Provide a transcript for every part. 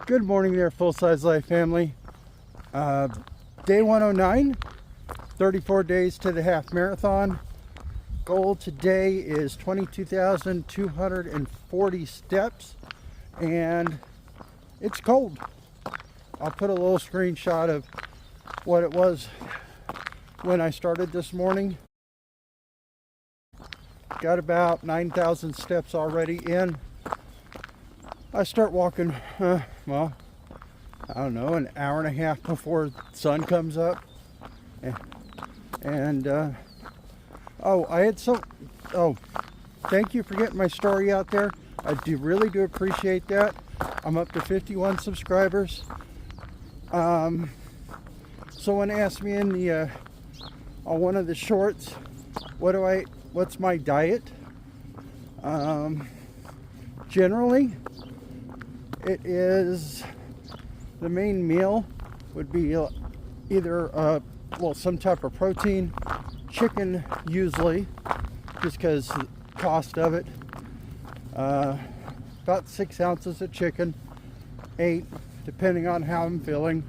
Good morning there, Full Size Life family. Day 109, 34 days to the half marathon. Goal today is 22,240 steps, and it's cold. I'll put a little screenshot of what it was when I started this morning. Got about 9,000 steps already in. I start walking, well, I don't know, an hour and a half before the sun comes up. Thank you for getting my story out there. I really do appreciate that. I'm up to 51 subscribers. Someone asked me in the on one of the shorts, what's my diet? Generally, it is, the main meal would be either some type of protein, chicken usually, just because the cost of it. About 6 ounces of chicken, 8 depending on how I'm feeling.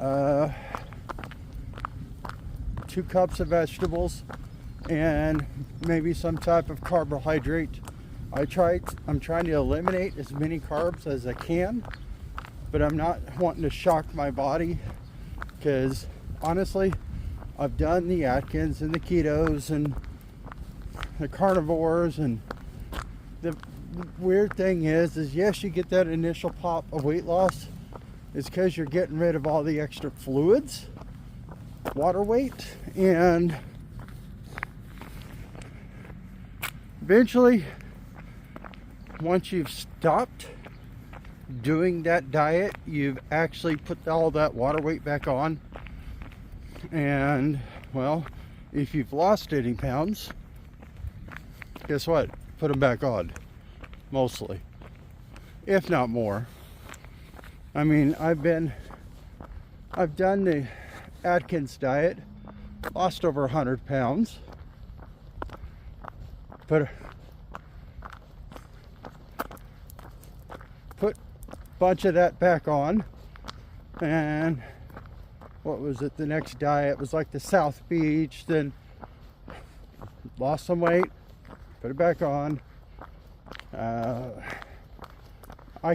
2 cups of vegetables, and maybe some type of carbohydrate. I'm trying to eliminate as many carbs as I can, but I'm not wanting to shock my body, because honestly, I've done the Atkins and the ketos and the carnivores, and the weird thing is yes, you get that initial pop of weight loss. It's because you're getting rid of all the extra fluids, water weight, and eventually, once you've stopped doing that diet, you've actually put all that water weight back on. And, well, if you've lost any pounds, guess what? Put them back on, mostly, if not more. I mean, I've done the Atkins diet, lost over 100 pounds, but put a bunch of that back on. And what was it? The next diet was like the South Beach, then lost some weight, put it back on. I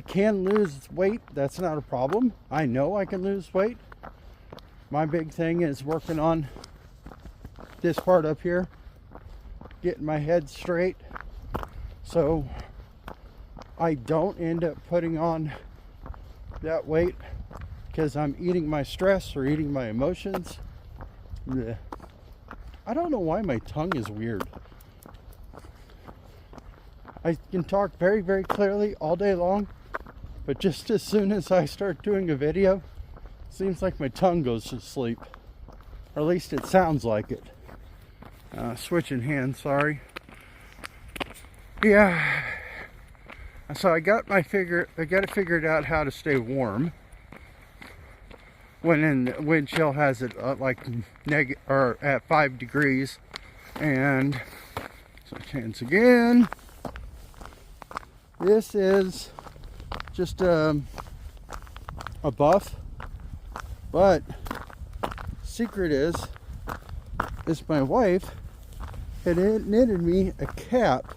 can lose weight, that's not a problem. I know I can lose weight. My big thing is working on this part up here, getting my head straight, so I don't end up putting on that weight because I'm eating my stress or eating my emotions. Blech. I don't know why my tongue is weird. I can talk very, very clearly all day long, but just as soon as I start doing a video, it seems like my tongue goes to sleep. Or at least it sounds like it. Switching hands, sorry. Yeah. So I got it figured out how to stay warm when the wind chill has it at 5 degrees. And switch hands again. This is just a buff, but secret is my wife had knitted me a cap,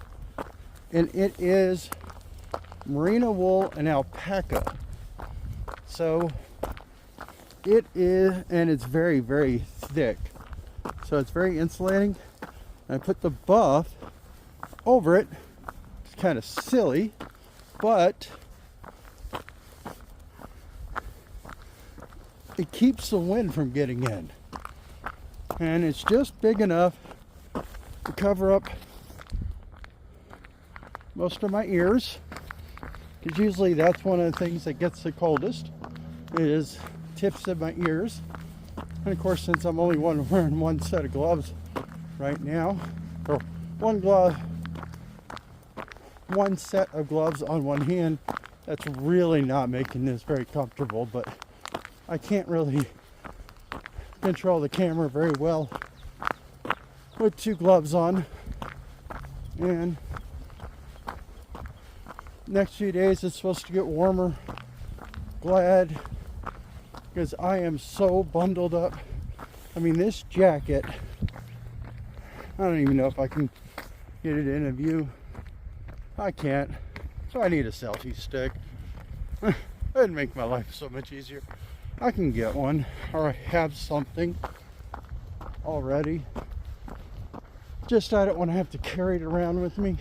and it is merino wool and alpaca. So it is, and it's very, very thick, so it's very insulating. I put the buff over it. It's kind of silly, but it keeps the wind from getting in, and it's just big enough to cover up most of my ears, because usually that's one of the things that gets the coldest, is tips of my ears. And of course, since I'm only wearing one set of gloves right now, or one set of gloves on one hand, that's really not making this very comfortable. But I can't really control the camera very well with 2 gloves on. And next few days it's supposed to get warmer. glad, because I am so bundled up. I mean, this jacket, I don't even know if I can get it in a view. I can't. So I need a selfie stick. That'd make my life so much easier. I can get one, or I have something already. Just I don't want to have to carry it around with me.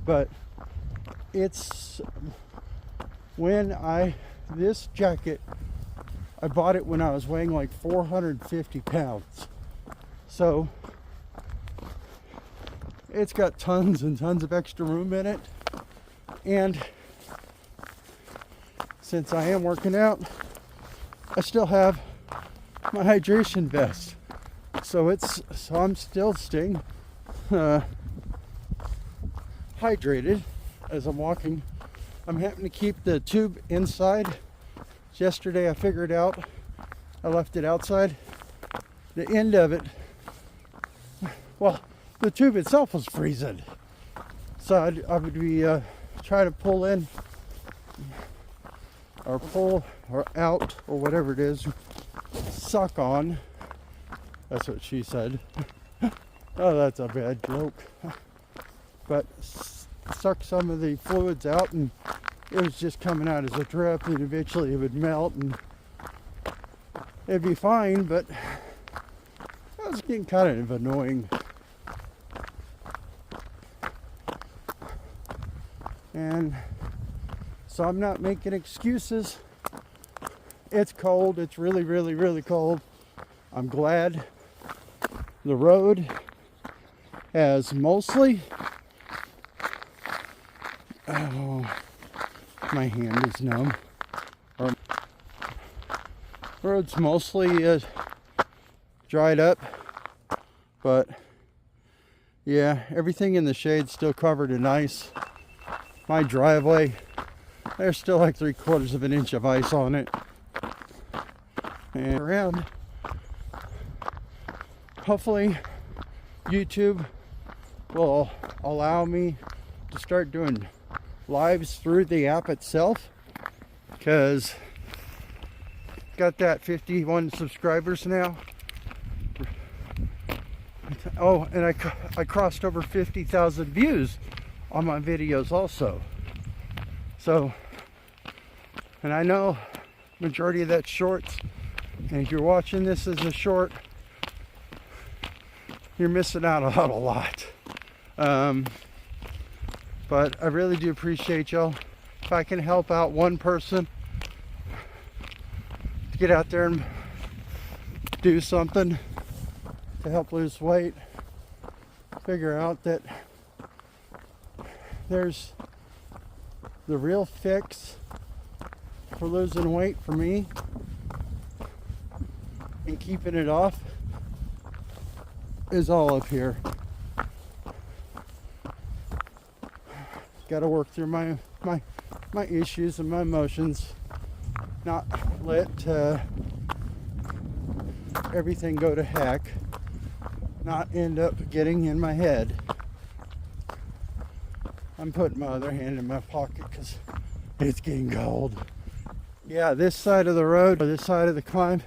But it's this jacket, I bought it when I was weighing like 450 pounds. So it's got tons and tons of extra room in it. And since I am working out, I still have my hydration vest. So I'm still staying hydrated as I'm walking. I'm having to keep the tube inside. Yesterday I figured out, I left it outside. The end of it, well, the tube itself was freezing. So I would be trying to pull in or pull or out or whatever it is, suck on. That's what she said. Oh, that's a bad joke. But suck some of the fluids out, and it was just coming out as a drip, and eventually it would melt and it'd be fine, but that was getting kind of annoying. And so I'm not making excuses. It's cold. It's really, really, really cold. I'm glad the road has mostly, oh, my hand is numb. The road's mostly dried up, but yeah, everything in the shade's still covered in ice. My driveway, there's still like 3/4 of an inch of ice on it. And around, hopefully YouTube will allow me to start doing lives through the app itself, because got that 51 subscribers now. Oh, and I crossed over 50,000 views on my videos also. So, and I know majority of that's shorts, and if you're watching this as a short, you're missing out on a lot. But I really do appreciate y'all. If I can help out one person to get out there and do something to help lose weight, figure out that there's the real fix for losing weight for me and keeping it off is all up here. Got to work through my issues and my emotions, not let everything go to heck, not end up getting in my head. I'm putting my other hand in my pocket because it's getting cold. Yeah, this side of the road, or this side of the climb,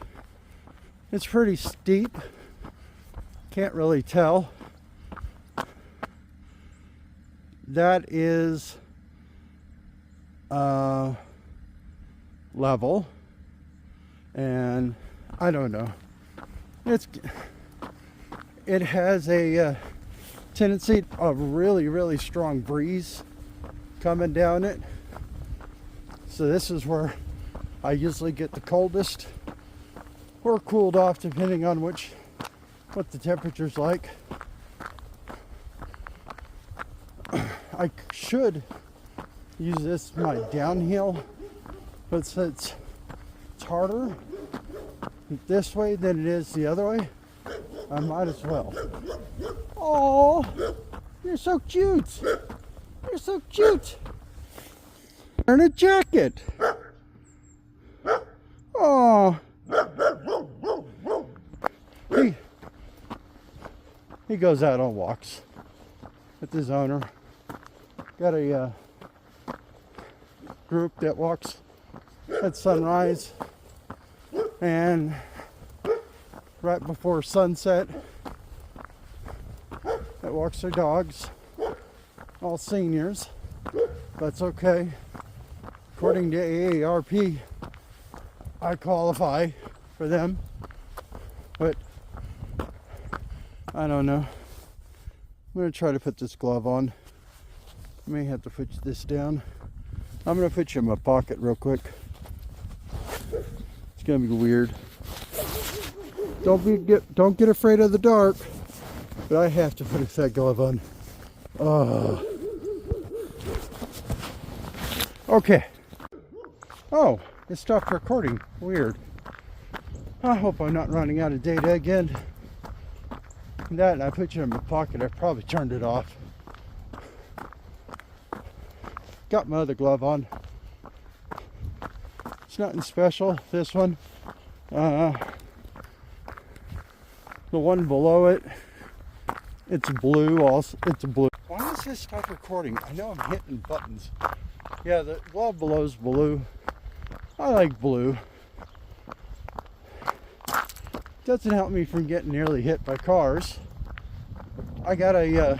it's pretty steep. Can't really tell. That is level, and I don't know. It has a tendency of really, really strong breeze coming down it. So this is where I usually get the coldest or cooled off, depending on what the temperature's like. I should use this my downhill, but since it's harder this way than it is the other way, I might as well. Oh, you're so cute. You're so cute. Wearing a jacket. Oh. He goes out on walks with his owner. Got a group that walks at sunrise and right before sunset that walks their dogs, all seniors. That's okay. According to AARP, I qualify for them, but I don't know. I'm going to try to put this glove on. I may have to put this down. I'm going to put you in my pocket real quick. It's going to be weird. Don't get afraid of the dark, but I have to put that glove on. Okay. Oh, it stopped recording. Weird. I hope I'm not running out of data again. That, and I put you in my pocket. I probably turned it off. Got my other glove on. It's nothing special. This one. The one below it. It's blue also. It's blue. Why does this stop recording? I know I'm hitting buttons. Yeah, the glove below is blue. I like blue. Doesn't help me from getting nearly hit by cars. I got a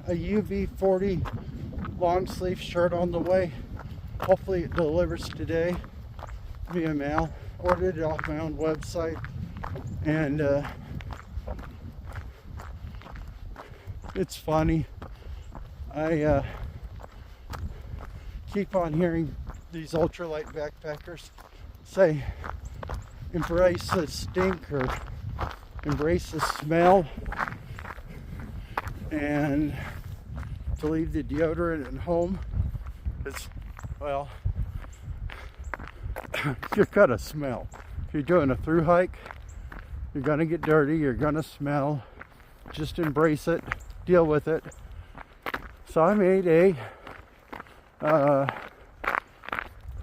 UV40 long sleeve shirt on the way. Hopefully it delivers today via mail. Ordered it off my own website, and it's funny. I keep on hearing these ultralight backpackers say embrace the stink or embrace the smell, and to leave the deodorant at home. It's, well, you're gonna smell. If you're doing a through hike, you're gonna get dirty, you're gonna smell. Just embrace it, deal with it. So I made a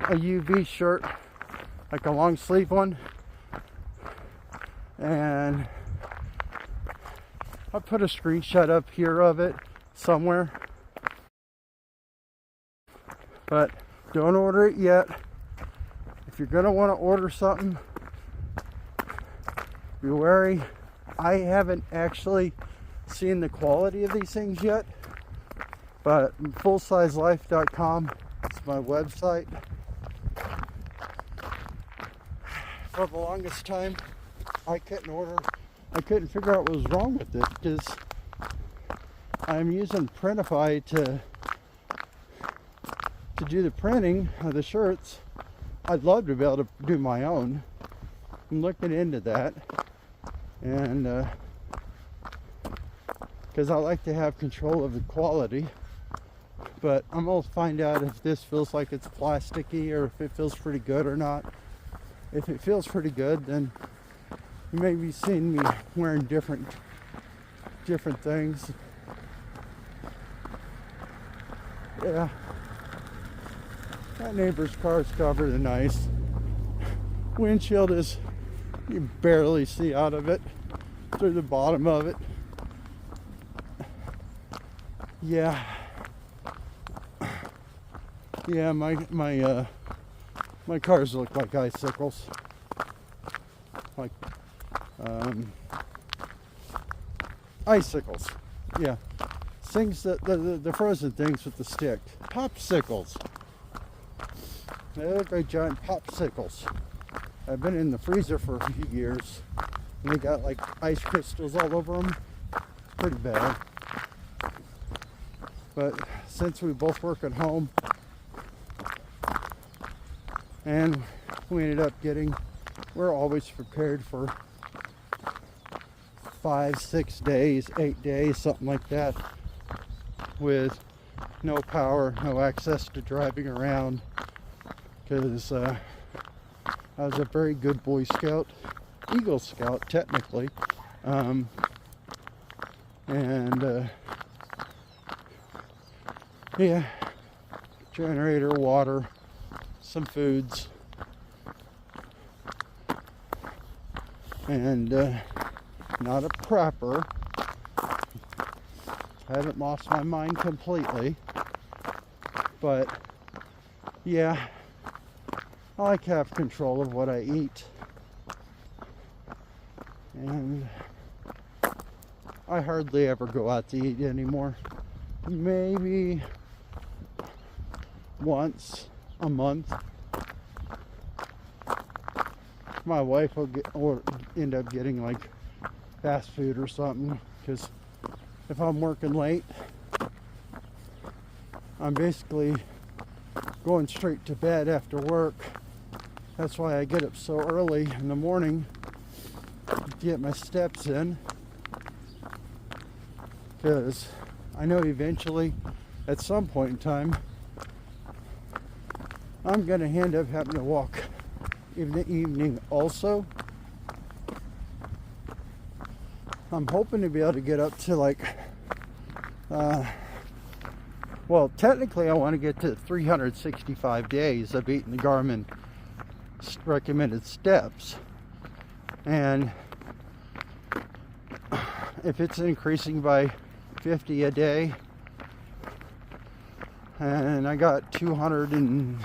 UV shirt, like a long sleeve one, and I put a screenshot up here of it somewhere, but don't order it yet. If you're gonna want to order something, be wary. I haven't actually seen the quality of these things yet, but fullsizelife.com is my website. For the longest time, I couldn't figure out what was wrong with it, because I'm using Printify to do the printing of the shirts. I'd love to be able to do my own. I'm looking into that, and because I like to have control of the quality, but I'm gonna find out if this feels like it's plasticky or if it feels pretty good or not. If it feels pretty good, then you may be seeing me wearing different things. Yeah. That neighbor's car is covered in ice. Windshield is, you barely see out of it, through the bottom of it. Yeah. Yeah, my cars look like icicles. Like icicles. Yeah. Things that the frozen things with the stick. Popsicles. They look like giant popsicles. I've been in the freezer for a few years, and they got like ice crystals all over them. It's pretty bad. But since we both work at home, and we ended up we're always prepared for 5, 6 days, 8 days, something like that, with no power, no access to driving around, because I was a very good Boy Scout, Eagle Scout technically, and yeah, generator, water, some foods, and not a prepper. I haven't lost my mind completely. But yeah, I like to have control of what I eat. And I hardly ever go out to eat anymore. Maybe once a month. My wife will end up getting like fast food or something, because if I'm working late, I'm basically going straight to bed after work. That's why I get up so early in the morning to get my steps in, because I know eventually at some point in time I'm gonna end up having to walk in the evening also. I'm hoping to be able to get up to like well, technically I want to get to 365 days of eating the Garmin recommended steps, and if it's increasing by 50 a day, and I got 200 and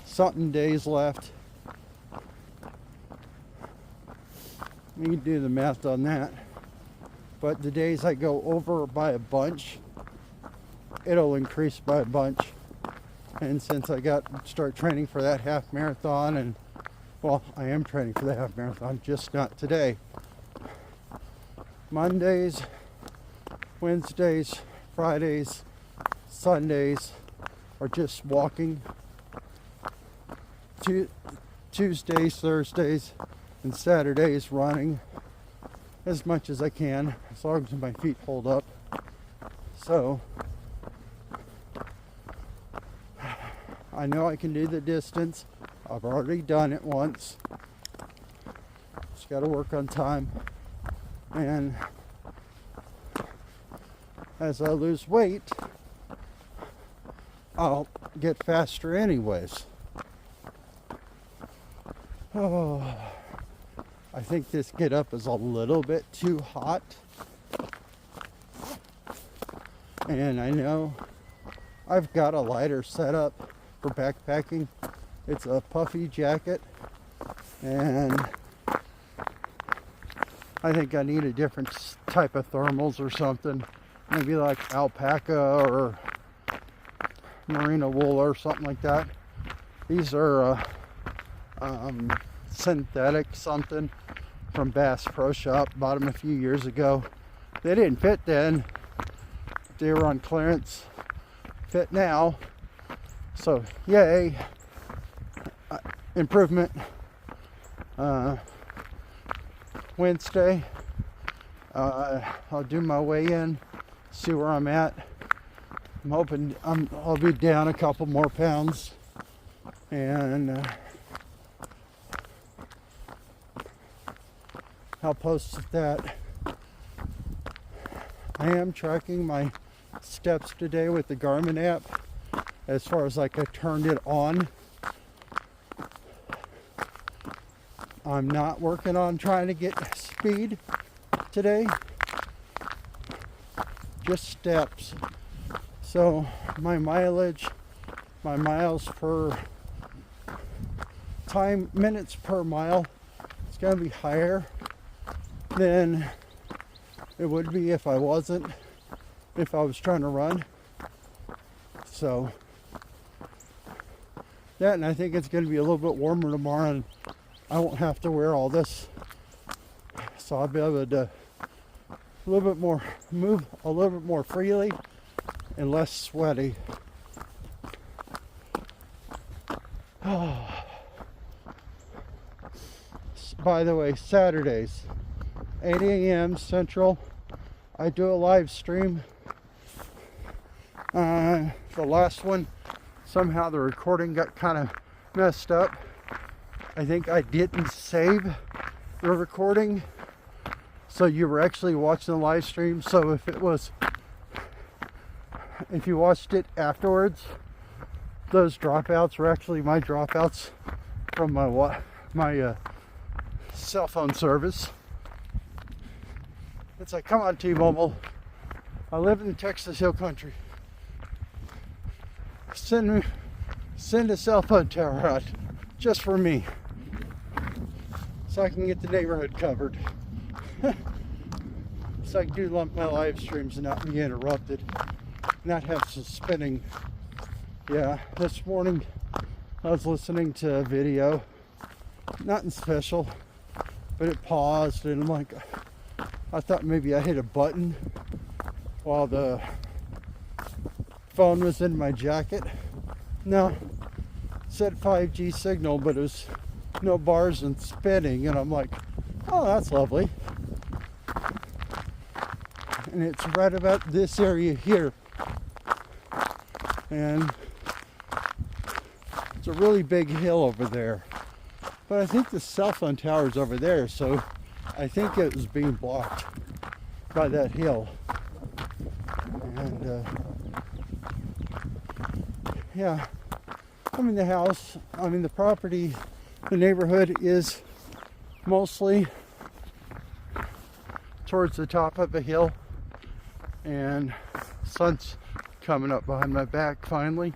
something days left, you can do the math on that. But the days I go over by a bunch, it'll increase by a bunch. And since I start training for that half marathon, and well, I am training for the half marathon, just not today. Mondays, Wednesdays, Fridays, Sundays are just walking. Tuesdays, Thursdays, and Saturdays running as much as I can, as long as my feet hold up. So I know I can do the distance. I've already done it once. Just got to work on time. And as I lose weight, I'll get faster anyways. Oh, I think this get up is a little bit too hot. And I know I've got a lighter setup for backpacking. It's a puffy jacket, and I think I need a different type of thermals or something. Maybe like alpaca or merino wool or something like that. These are synthetic something from Bass Pro Shop. Bought them a few years ago. They didn't fit then. They were on clearance. Fit now. So yay. Improvement. Wednesday, I'll do my weigh-in, see where I'm at. I'm hoping I'll be down a couple more pounds, and I'll post that. I am tracking my steps today with the Garmin app, as far as like I turned it on. I'm not working on trying to get speed today, just steps. So my mileage, my miles per time, minutes per mile, it's going to be higher than it would be if I was trying to run. So that, and I think it's going to be a little bit warmer tomorrow, and I won't have to wear all this, so I'll be able to move a little bit more freely and less sweaty. By the way, Saturdays, 8 a.m. Central, I do a live stream. The last one, somehow the recording got kind of messed up. I think I didn't save the recording, so you were actually watching the live stream. So if you watched it afterwards, those dropouts were actually my dropouts from my cell phone service. It's like, come on, T-Mobile, I live in the Texas Hill Country. Send a cell phone tower out just for me, so I can get the neighborhood covered. So I can do my live streams and not be interrupted, not have some spinning. Yeah, this morning I was listening to a video, nothing special, but it paused and I'm like, I thought maybe I hit a button while the phone was in my jacket. No, it said 5G signal, but it was no bars and spinning, and I'm like, oh, that's lovely. And it's right about this area here, and it's a really big hill over there, but I think the cell phone tower is over there, so I think it was being blocked by that hill. And yeah, the property, the neighborhood is mostly towards the top of a hill, and sun's coming up behind my back finally,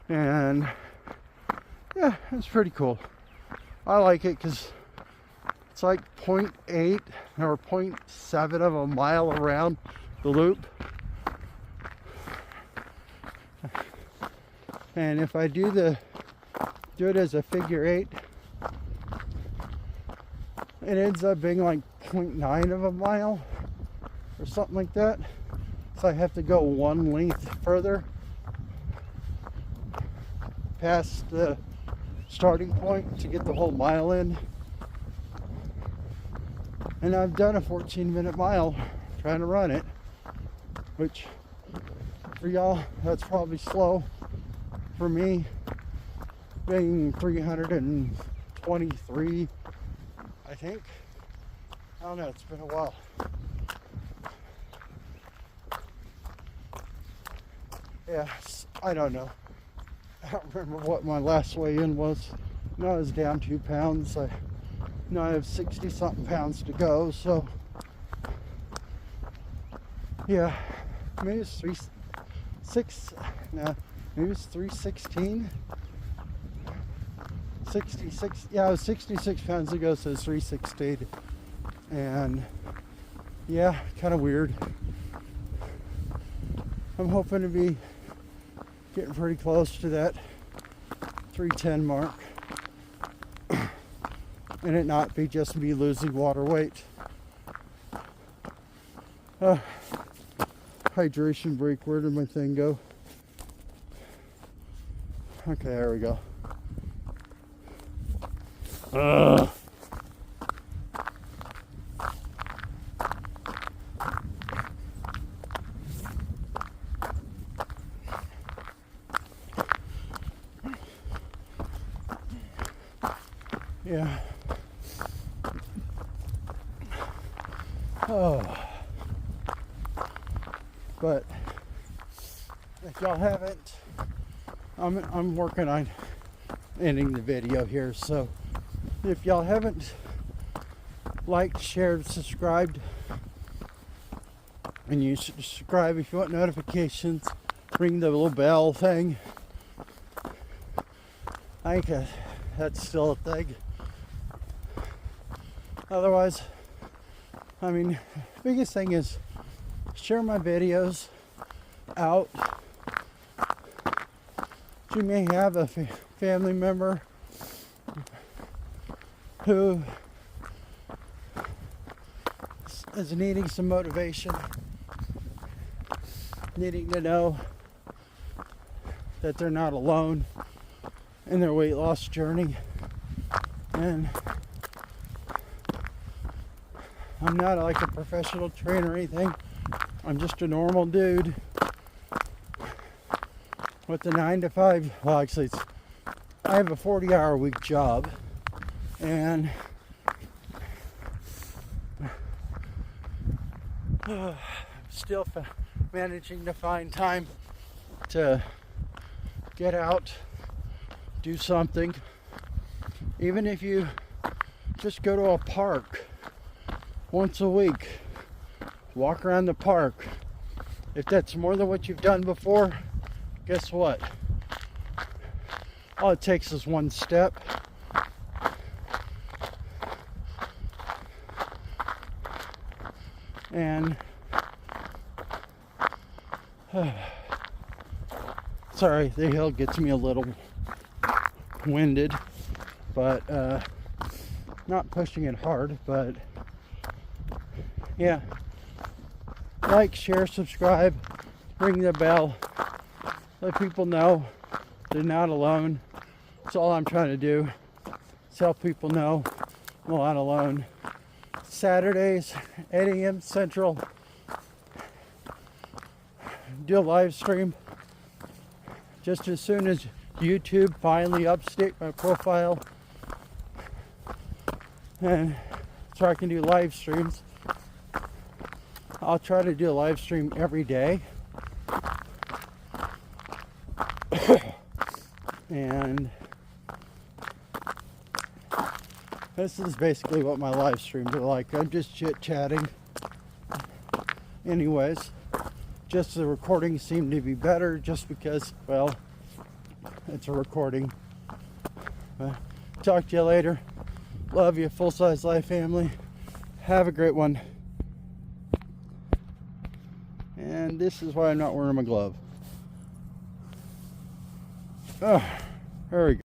and yeah, it's pretty cool. I like it because it's like 0.8 or 0.7 of a mile around the loop. And if I do it as a figure 8, it ends up being like 0.9 of a mile or something like that. So I have to go one length further past the starting point to get the whole mile in. And I've done a 14-minute mile trying to run it, which for y'all, that's probably slow. For me, being 323, I think. I don't know, it's been a while. Yeah, I don't know. I don't remember what my last weigh-in was. No, I was down 2 pounds. Now I have 60-something pounds to go, so yeah, maybe it's 316. 66, yeah, I was 66 pounds ago, so it's 316. And yeah, kind of weird. I'm hoping to be getting pretty close to that 310 mark, and it not be just me losing water weight. Hydration break, where did my thing go? Okay, there we go. Yeah. Oh. But if y'all haven't, I'm working on ending the video here, so if y'all haven't liked, shared, subscribed, and you should subscribe if you want notifications, ring the little bell thing. I think that's still a thing. Otherwise, biggest thing is share my videos out. You may have a family member who is needing some motivation, needing to know that they're not alone in their weight loss journey. And I'm not like a professional trainer or anything. I'm just a normal dude with a 9 to 5. Well, actually, I have a 40-hour week job, and still managing to find time to get out, do something. Even if you just go to a park once a week walk around the park. If that's more than what you've done before, guess what? All it takes is one step. And sorry, the hill gets me a little winded, but not pushing it hard. But yeah, like, share, subscribe, ring the bell, let people know they're not alone. That's all I'm trying to do, is help people know I'm not alone. Saturdays, 8 a.m. Central, do a live stream just as soon as YouTube finally updates my profile, and so I can do live streams. I'll try to do a live stream every day. And this is basically what my live streams are like. I'm just chit-chatting. Anyways, just the recordings seem to be better just because, well, it's a recording. Talk to you later. Love you, Full Size Life family. Have a great one. And this is why I'm not wearing my glove. Oh, there we go.